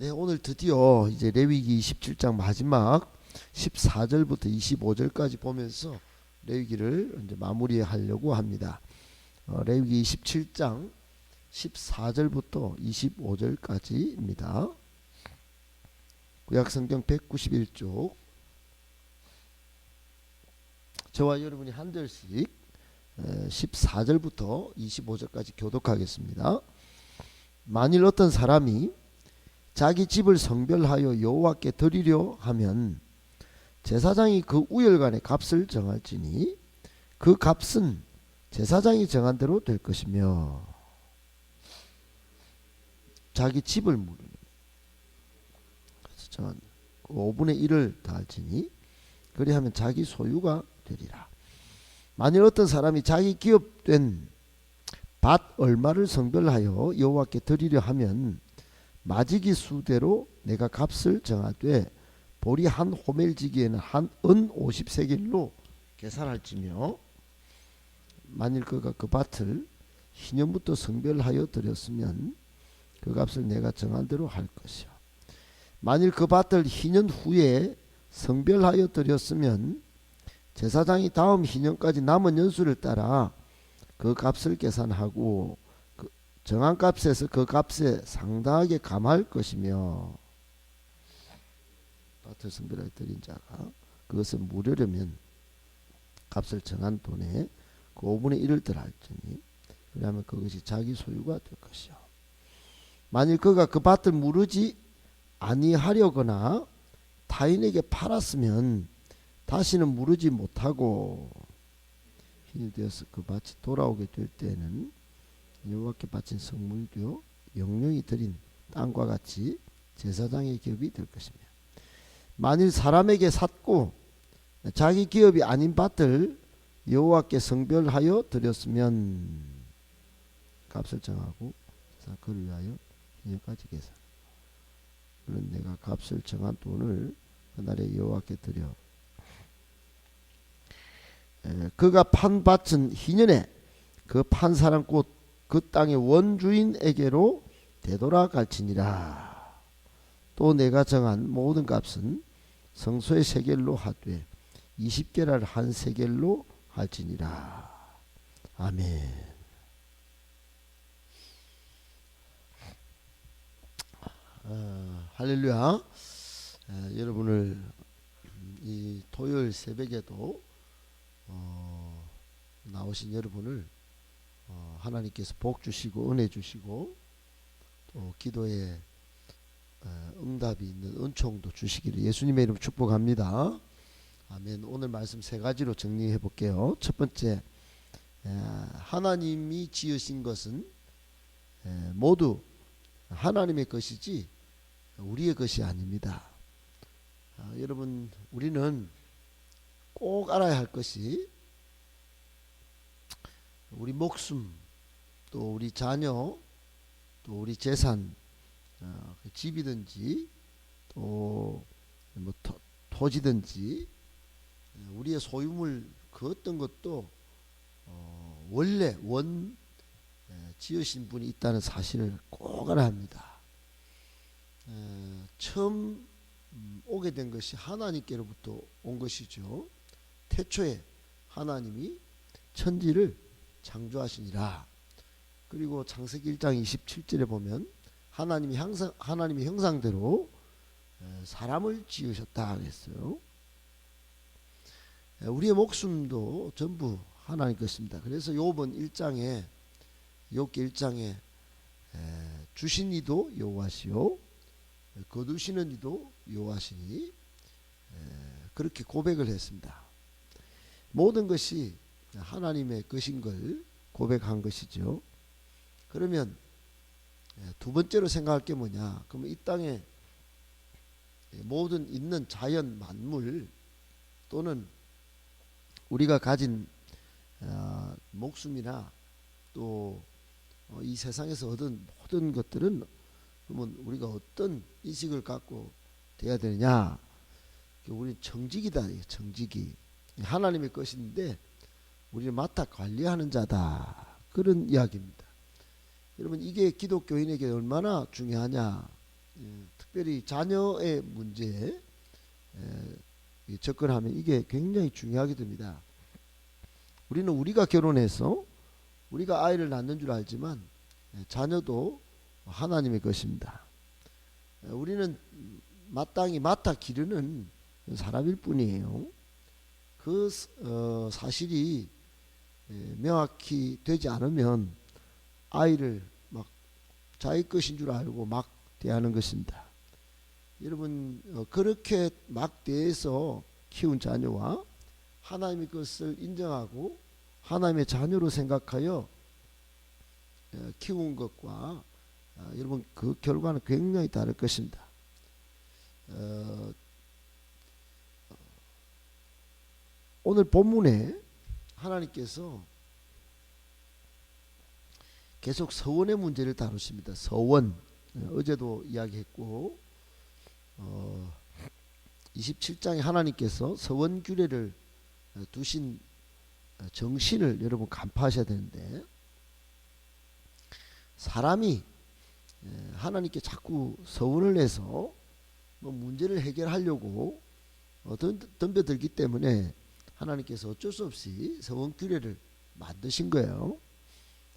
네, 오늘 드디어 이제 레위기 27장 마지막 14절부터 25절까지 보면서 레위기를 이제 마무리하려고 합니다. 레위기 27장 14절부터 25절까지입니다. 구약성경 191쪽, 저와 여러분이 한 절씩 14절부터 25절까지 교독하겠습니다. 만일 어떤 사람이 자기 집을 성별하여 여호와께 드리려 하면 제사장이 그 우열간의 값을 정할지니 그 값은 제사장이 정한 대로 될 것이며, 자기 집을 물으면 그래서 정한 5분의 1을 다할지니 그리하면 자기 소유가 되리라. 만일 어떤 사람이 자기 기업된 밭 얼마를 성별하여 여호와께 드리려 하면 마지기 수대로 내가 값을 정하되 보리 한 호멜지기에는 한 은 50세겔로 계산할지며, 만일 그가 그 밭을 희년부터 성별하여 드렸으면 그 값을 내가 정한 대로 할 것이요. 만일 그 밭을 희년 후에 성별하여 드렸으면 제사장이 다음 희년까지 남은 연수를 따라 그 값을 계산하고 정한 값에서 그 값에 상당하게 감할 것이며, 밭을 성별하여 드린 자가 그것을 물으려면 값을 정한 돈에 그 5분의 1을 더할지니 그러면 그것이 자기 소유가 될 것이요. 만일 그가 그 밭을 무르지 아니하려거나 타인에게 팔았으면 다시는 무르지 못하고 희년이 되어서 그 밭이 돌아오게 될 때에는 여호와께 바친 성물도 영령이 드린 땅과 같이 제사장의 기업이 될 것이며, 만일 사람에게 샀고 자기 기업이 아닌 밭을 여호와께 성별하여 드렸으면 값을 정하고 그를 위하여 희년까지 계산. 그런 내가 값을 정한 돈을 그날에 여호와께 드려 그가 판 밭은 희년에 그 판 사람 곧 그 땅의 원주인에게로 되돌아갈지니라. 또 내가 정한 모든 값은 성소의 세겔로 하되 20게랄 한 세겔로 할지니라. 아멘. 할렐루야. 여러분을 이 토요일 새벽에도 나오신 여러분을 하나님께서 복 주시고 은혜 주시고 또 기도에 응답이 있는 은총도 주시기를 예수님의 이름으로 축복합니다. 아멘. 오늘 말씀 세 가지로 정리해 볼게요. 첫 번째, 하나님이 지으신 것은 모두 하나님의 것이지 우리의 것이 아닙니다. 여러분, 우리는 꼭 알아야 할 것이 우리 목숨, 또 우리 자녀, 또 우리 재산, 집이든지 또 뭐 토지든지 우리의 소유물 그 어떤 것도 원래 지으신 분이 있다는 사실을 꼭 알아야 합니다. 처음 오게 된 것이 하나님께로부터 온 것이죠. 태초에 하나님이 천지를 창조하시니라. 그리고 창세기 1장 27절에 보면 하나님의 형상대로 사람을 지으셨다 그랬어요. 우리의 목숨도 전부 하나님 것입니다. 그래서 욥기 1장에 주신 이도 여호와시요 거두시는 이도 여호와시니 그렇게 고백을 했습니다. 모든 것이 하나님의 것인 걸 고백한 것이죠. 그러면 두 번째로 생각할 게 뭐냐? 그러면 이 땅에 모든 있는 자연 만물 또는 우리가 가진 목숨이나 또 이 세상에서 얻은 모든 것들은 그러면 우리가 어떤 인식을 갖고 돼야 되느냐? 우리는 청지기다. 청지기. 하나님의 것인데 우리는 맡아 관리하는 자다. 그런 이야기입니다. 여러분, 이게 기독교인에게 얼마나 중요하냐? 특별히 자녀의 문제에 접근하면 이게 굉장히 중요하게 됩니다. 우리는 우리가 결혼해서 우리가 아이를 낳는 줄 알지만 자녀도 하나님의 것입니다. 우리는 마땅히 맡아 기르는 사람일 뿐이에요. 그 사실이 명확히 되지 않으면 아이를 막 자기 것인 줄 알고 막 대하는 것입니다. 여러분 그렇게 막 대해서 키운 자녀와 하나님의 것을 인정하고 하나님의 자녀로 생각하여 키운 것과 여러분 그 결과는 굉장히 다를 것입니다. 오늘 본문에 하나님께서 계속 서원의 문제를 다루십니다. 서원 어제도 이야기했고 27장에 하나님께서 서원 규례를 두신 정신을 여러분 간파하셔야 되는데, 사람이 하나님께 자꾸 서원을 내서 뭐 문제를 해결하려고 덤벼들기 때문에 하나님께서 어쩔 수 없이 서원 규례를 만드신 거예요.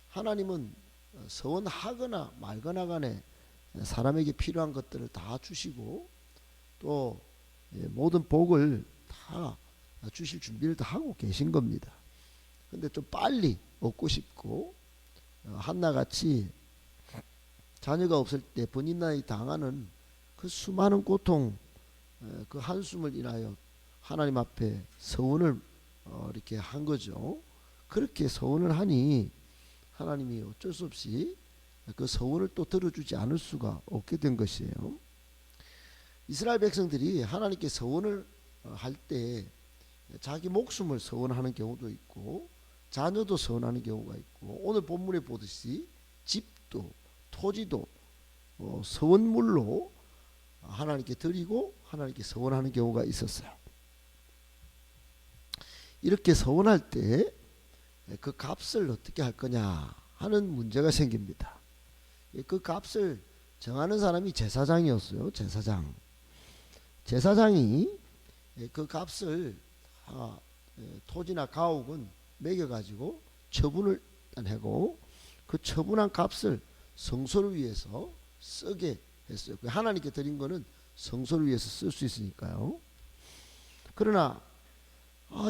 하나님은 서원하거나 말거나 간에 사람에게 필요한 것들을 다 주시고 또 모든 복을 다 주실 준비를 다 하고 계신 겁니다. 근데 좀 빨리 얻고 싶고 한나같이 자녀가 없을 때 본인이 당하는 그 수많은 고통, 그 한숨을 인하여 하나님 앞에 서원을 이렇게 한 거죠. 그렇게 서원을 하니 하나님이 어쩔 수 없이 그 서원을 또 들어주지 않을 수가 없게 된 것이에요. 이스라엘 백성들이 하나님께 서원을 할 때 자기 목숨을 서원하는 경우도 있고 자녀도 서원하는 경우가 있고, 오늘 본문에 보듯이 집도 토지도 서원물로 하나님께 드리고 하나님께 서원하는 경우가 있었어요. 이렇게 서원할 때 그 값을 어떻게 할 거냐 하는 문제가 생깁니다. 그 값을 정하는 사람이 제사장이었어요. 제사장이 그 값을 토지나 가옥은 매겨가지고 처분을 하고 그 처분한 값을 성소를 위해서 쓰게 했어요. 하나님께 드린 거는 성소를 위해서 쓸 수 있으니까요. 그러나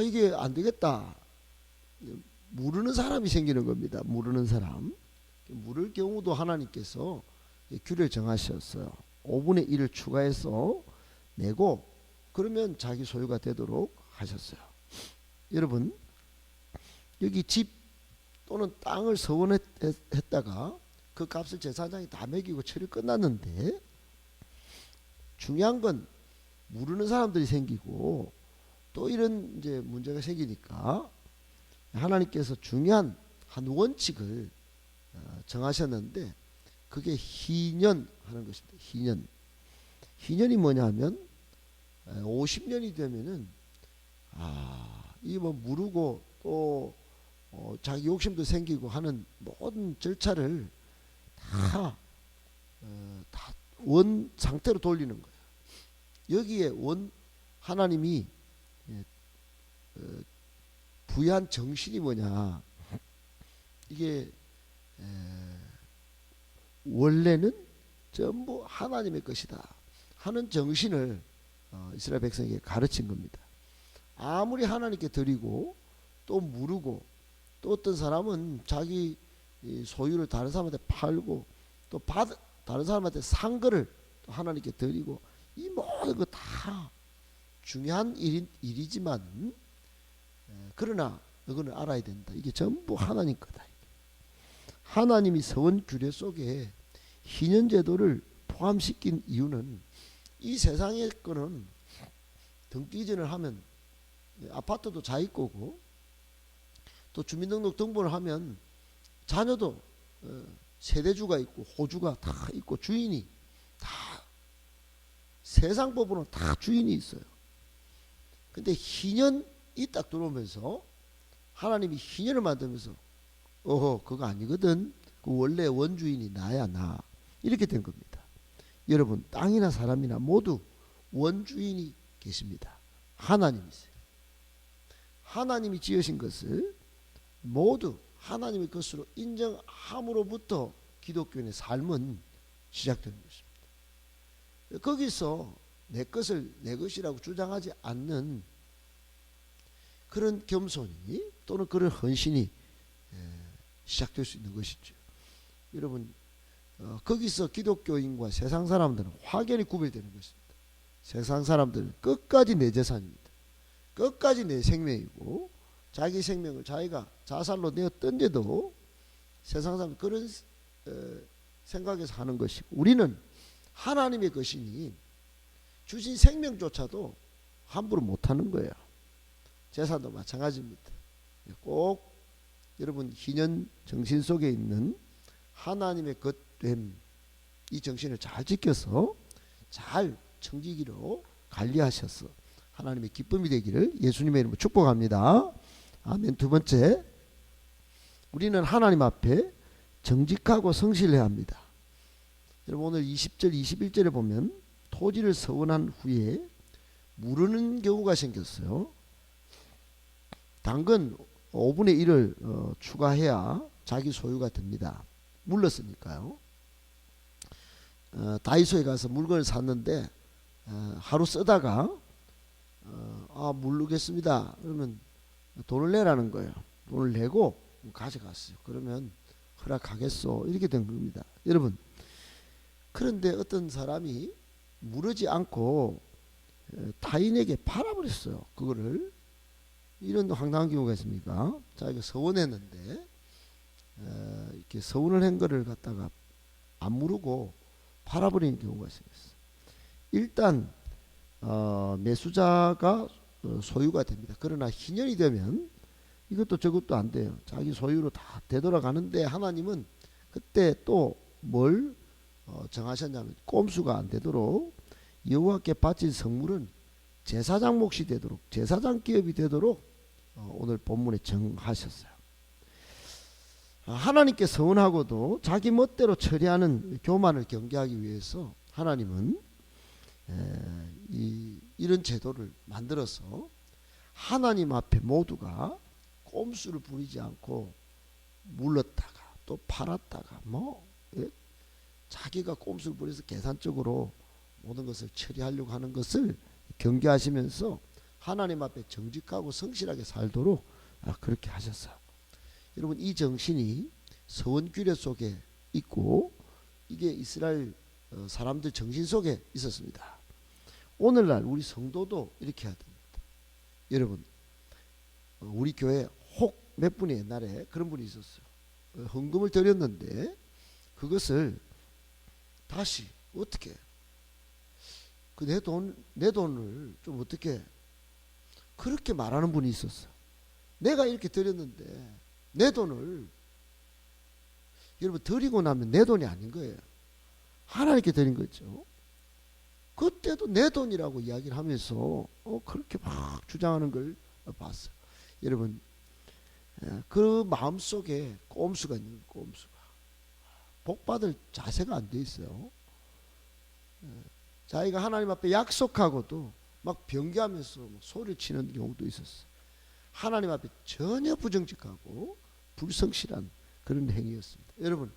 이게 안 되겠다. 물으는 사람이 생기는 겁니다. 물으는 사람. 물을 경우도 하나님께서 규례를 정하셨어요. 5분의 1을 추가해서 내고 그러면 자기 소유가 되도록 하셨어요. 여러분 여기 집 또는 땅을 서원했다가 그 값을 제사장이 다 매기고 처리 끝났는데, 중요한 건 물으는 사람들이 생기고 또 이런 이제 문제가 생기니까 하나님께서 중요한 한 원칙을 정하셨는데 그게 희년하는 것입니다. 희년이 뭐냐면 50년이 되면은 이 뭐 무르고 또 자기 욕심도 생기고 하는 모든 절차를 다 원 상태로 돌리는 거예요. 여기에 하나님이 부여한 정신이 뭐냐, 이게 원래는 전부 하나님의 것이다 하는 정신을 이스라엘 백성에게 가르친 겁니다. 아무리 하나님께 드리고 또 물으고 또 어떤 사람은 자기 소유를 다른 사람한테 팔고 또 다른 사람한테 산 거를 또 하나님께 드리고, 이 모든 거 다 중요한 일이지만 그러나 너는 알아야 된다. 이게 전부 하나님 거다. 하나님이 서원 규례 속에 희년 제도를 포함시킨 이유는 이 세상의 거는 등기 이전을 하면 아파트도 자기 거고 또 주민등록 등본을 하면 자녀도 세대주가 있고 호주가 다 있고 주인이 다 세상 법으로는 다 주인이 있어요. 근데 희년이 딱 들어오면서 하나님이 희년을 만들면서 그거 아니거든. 그 원래 원주인이 나야 나. 이렇게 된 겁니다. 여러분 땅이나 사람이나 모두 원주인이 계십니다. 하나님이세요. 하나님이 지으신 것을 모두 하나님의 것으로 인정함으로부터 기독교인의 삶은 시작되는 것입니다. 거기서 내 것을 내 것이라고 주장하지 않는 그런 겸손이 또는 그런 헌신이 시작될 수 있는 것이죠. 여러분 거기서 기독교인과 세상 사람들은 확연히 구별되는 것입니다. 세상 사람들은 끝까지 내 재산입니다. 끝까지 내 생명이고 자기 생명을 자기가 자살로 내어 던져도 세상 사람은 그런 생각에서 하는 것이고 우리는 하나님의 것이니 주신 생명조차도 함부로 못하는 거예요. 재산도 마찬가지입니다. 꼭 여러분 희년 정신 속에 있는 하나님의 것됨 이 정신을 잘 지켜서 잘 청지기로 관리하셔서 하나님의 기쁨이 되기를 예수님의 이름으로 축복합니다. 아멘. 두 번째, 우리는 하나님 앞에 정직하고 성실해야 합니다. 여러분 오늘 20절 21절에 보면 토지를 서원한 후에 무르는 경우가 생겼어요. 당근 5분의 1을 추가해야 자기 소유가 됩니다. 물렀으니까요. 다이소에 가서 물건을 샀는데 하루 쓰다가 물르겠습니다. 그러면 돈을 내라는 거예요. 돈을 내고 가져갔어요. 그러면 허락하겠소 이렇게 된 겁니다. 여러분 그런데 어떤 사람이 무르지 않고 타인에게 팔아버렸어요. 그거를. 이런 황당한 경우가 있습니까? 자기가 서원했는데 이렇게 서원을 한 거를 갖다가 안 무르고 팔아버리는 경우가 생겼어요. 일단 매수자가 소유가 됩니다. 그러나 희년이 되면 이것도 저것도 안 돼요. 자기 소유로 다 되돌아가는데 하나님은 그때 또 뭘 정하셨냐면 꼼수가 안 되도록 여호와께 바친 성물은 제사장 몫이 되도록 제사장 기업이 되도록 오늘 본문에 정하셨어요. 하나님께 서원하고도 자기 멋대로 처리하는 교만을 경계하기 위해서 하나님은 이런 제도를 만들어서 하나님 앞에 모두가 꼼수를 부리지 않고 물렀다가 또 팔았다가 자기가 꼼수를 부려서 계산적으로 모든 것을 처리하려고 하는 것을 경계하시면서 하나님 앞에 정직하고 성실하게 살도록 그렇게 하셨어요. 여러분 이 정신이 서원 규례 속에 있고 이게 이스라엘 사람들 정신 속에 있었습니다. 오늘날 우리 성도도 이렇게 해야 됩니다. 여러분 우리 교회 혹 몇 분이 옛날에 그런 분이 있었어요. 헌금을 드렸는데 그것을 다시 어떻게 내 돈을 좀 어떻게 그렇게 말하는 분이 있었어. 내가 이렇게 드렸는데 내 돈을 여러분 드리고 나면 내 돈이 아닌 거예요. 하나님께 드린 거죠. 그때도 내 돈이라고 이야기를 하면서 그렇게 막 주장하는 걸 봤어요. 여러분 그 마음속에 꼼수가 있는 거예요. 꼼수가 복받을 자세가 안 돼 있어요. 자기가 하나님 앞에 약속하고도 막 변개하면서 막 소리를 치는 경우도 있었어요. 하나님 앞에 전혀 부정직하고 불성실한 그런 행위였습니다. 여러분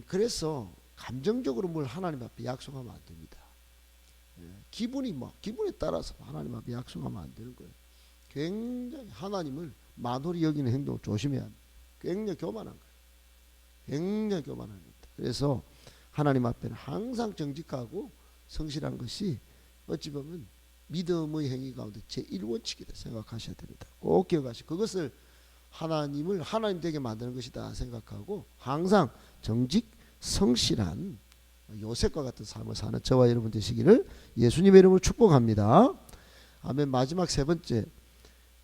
그래서 감정적으로 뭘 하나님 앞에 약속하면 안 됩니다. 기분에 따라서 하나님 앞에 약속하면 안 되는 거예요. 굉장히 하나님을 만홀히 여기는 행동을 조심해야 합니다. 굉장히 교만한 거예요. 굉장히 교만한 겁니다. 그래서 하나님 앞에는 항상 정직하고 성실한 것이 어찌 보면 믿음의 행위 가운데 제1원칙이다 생각하셔야 됩니다. 꼭 기억하시고 그것을 하나님을 하나님 되게 만드는 것이다 생각하고 항상 정직 성실한 요셉과 같은 삶을 사는 저와 여러분 되시기를 예수님의 이름으로 축복합니다. 아멘. 마지막 세 번째,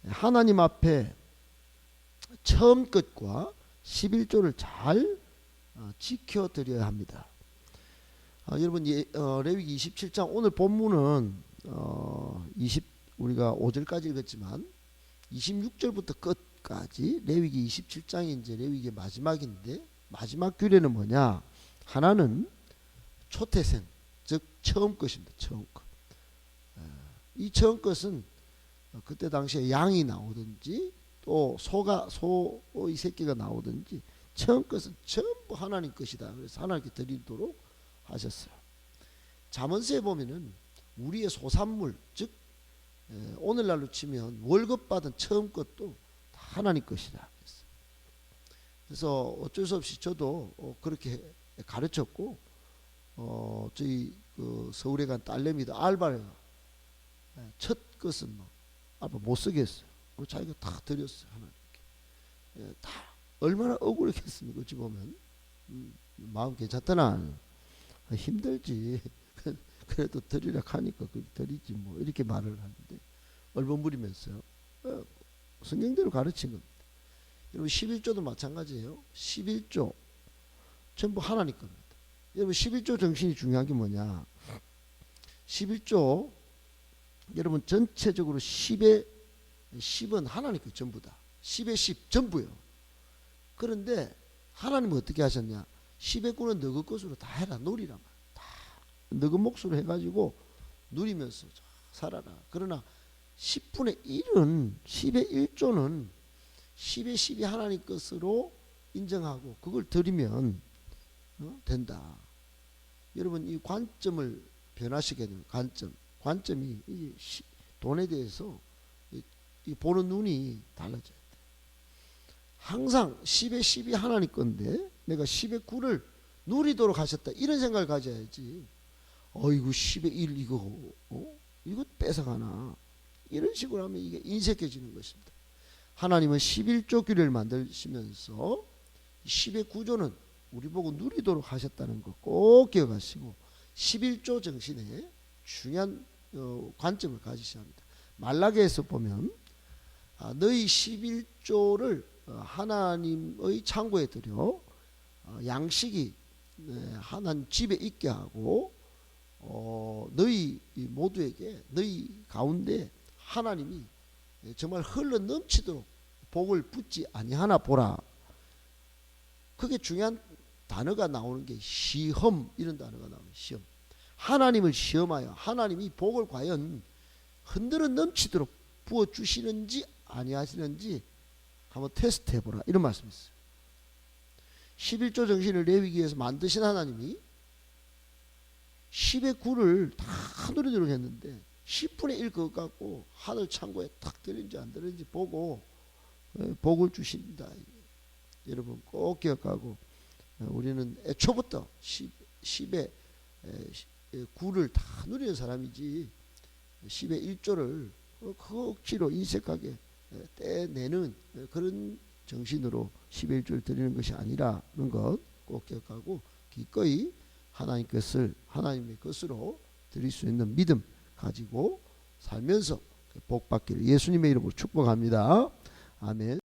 하나님 앞에 처음 끝과 11조를 잘 지켜드려야 합니다. 여러분 레위기 27장 오늘 본문은 우리가 5절까지 읽었지만 26절부터 끝까지 레위기 27장이 이제 레위기의 마지막인데 마지막 규례는 뭐냐? 하나는 초태생, 즉 처음 것입니다. 처음 것. 이 처음 것은 그때 당시에 양이 나오든지 또 소의 새끼가 나오든지 처음 것은 전부 하나님 것이다. 그래서 하나님께 드리도록 하셨어요. 잠언서에 보면은 우리의 소산물, 즉 오늘날로 치면 월급 받은 처음 것도 다 하나님 것이다. 그래서 어쩔 수 없이 저도 그렇게 가르쳤고, 저희 그 서울에 간 딸내미도 알바를 첫 것은 뭐 알바 못 쓰겠어요. 그리고 자기가 다 드렸어요. 하나님께. 다 얼마나 억울했겠습니까? 어찌 보면 마음 괜찮더나. 힘들지. 그래도 드리라 하니까 그 드리지 뭐 이렇게 말을 하는데 얼버무리면서요. 성경대로 가르친 겁니다. 여러분 11조도 마찬가지예요. 11조 전부 하나님 겁니다. 여러분 11조 정신이 중요한 게 뭐냐? 11조 여러분 전체적으로 10은 하나님 거 전부 다. 10의 10 전부요. 그런데 하나님은 어떻게 하셨냐? 10의 9는 너희 것으로 다 해라. 누리라 말. 다 너희 몫으로 해가지고 누리면서 살아라. 그러나 10분의 1은 10의 1조는 10의 10이 하나님 것으로 인정하고 그걸 드리면 된다. 여러분 이 관점을 변화시켜야 돼요. 관점이 이 돈에 대해서 이 보는 눈이 달라져야 돼. 항상 10의 10이 하나님 건데 내가 10의 9를 누리도록 하셨다. 이런 생각을 가져야지. 이거 10의 1 이거 뺏어가나. 이런 식으로 하면 이게 인색해지는 것입니다. 하나님은 11조 규례를 만드시면서 10의 9조는 우리 보고 누리도록 하셨다는 거 꼭 기억하시고 11조 정신에 중요한 관점을 가지셔야 합니다. 말라기에서 보면 너희 11조를 하나님의 창고에 들여 양식이 하나님 집에 있게 하고 너희 모두에게 너희 가운데 하나님이 정말 흘러 넘치도록 복을 붓지 아니하나 보라. 그게 중요한 단어가 나오는 게 시험, 이런 단어가 나오는 시험. 하나님을 시험하여 하나님이 복을 과연 흔들어 넘치도록 부어 주시는지 아니하시는지 한번 테스트 해보라. 이런 말씀이 있어요. 11조 정신을 레위기에서 만드신 하나님이 10의 9를 다 누리도록 했는데 10분의 1 그것 갖고 하늘 창고에 탁 들는지 안 들는지 보고 복을 주신다. 여러분 꼭 기억하고 우리는 애초부터 10의 9를 다 누리는 사람이지 10의 1조를 그 억지로 인색하게 떼내는 그런 정신으로 10의 1조를 드리는 것이 아니라는 것 꼭 기억하고 기꺼이 하나님 것을 하나님의 것으로 드릴 수 있는 믿음 가지고 살면서 복 받기를 예수님의 이름으로 축복합니다. 아멘.